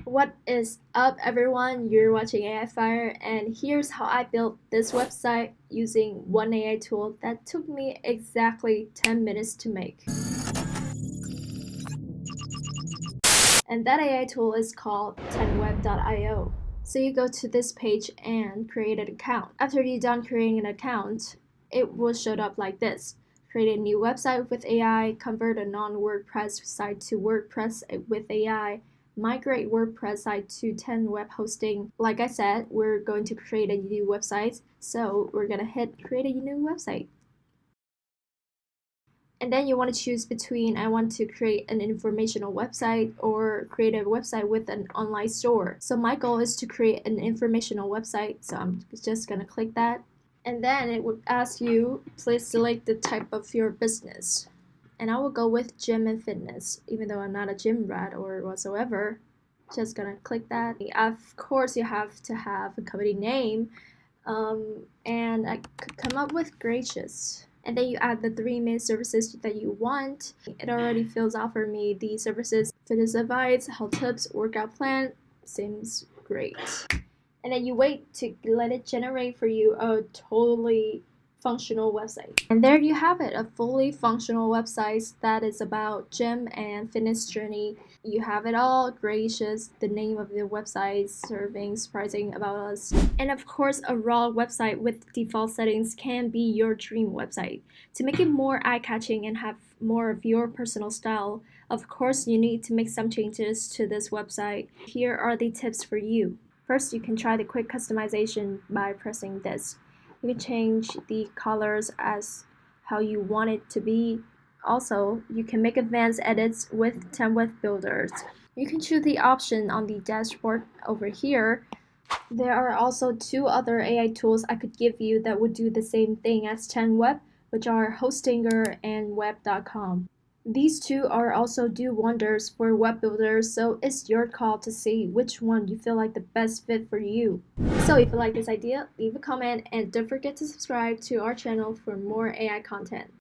What is up, everyone? You're watching AI Fire, and here's how I built this website using one AI tool that took me exactly 10 minutes to make. And that AI tool is called 10web.io. So you go to this page and create an account. After you're done creating an account, it will show up like this. Create a new website with AI, convert a non-WordPress site to WordPress with AI, migrate WordPress site to 10web hosting. Like I said, we're going to create a new website, so we're gonna hit create a new website. And then you want to choose between I want to create an informational website or create a website with an online store. So my goal is to create an informational website, so I'm just gonna click that. And then it would ask you, please select the type of your business. And I will go with gym and fitness, even though I'm not a gym rat or whatsoever. Just gonna click that. Of course, you have to have a company name, and I could come up with Gracious. And then you add the 3 main services that you want. It already fills out for me the services: fitness advice, health tips, workout plan. Seems great. And then you wait to let it generate for you a totally functional website. And there you have it, a fully functional website that is about gym and fitness journey. You have it all: Gracious, the name of the website, servings, pricing, about us, and of course a raw website with default settings can be your dream website. To make it more eye-catching and have more of your personal style, of course you need to make some changes to this website. Here are the tips for you. First, you can try the quick customization by pressing this. You can change the colors as how you want it to be. Also, you can make advanced edits with template builders. You can choose the option on the dashboard over here. There are also 2 other AI tools I could give you that would do the same thing as 10web, which are Hostinger and web.com. These 2 are also do wonders for web builders, so it's your call to see which one you feel like the best fit for you. So if you like this idea, leave a comment and don't forget to subscribe to our channel for more AI content.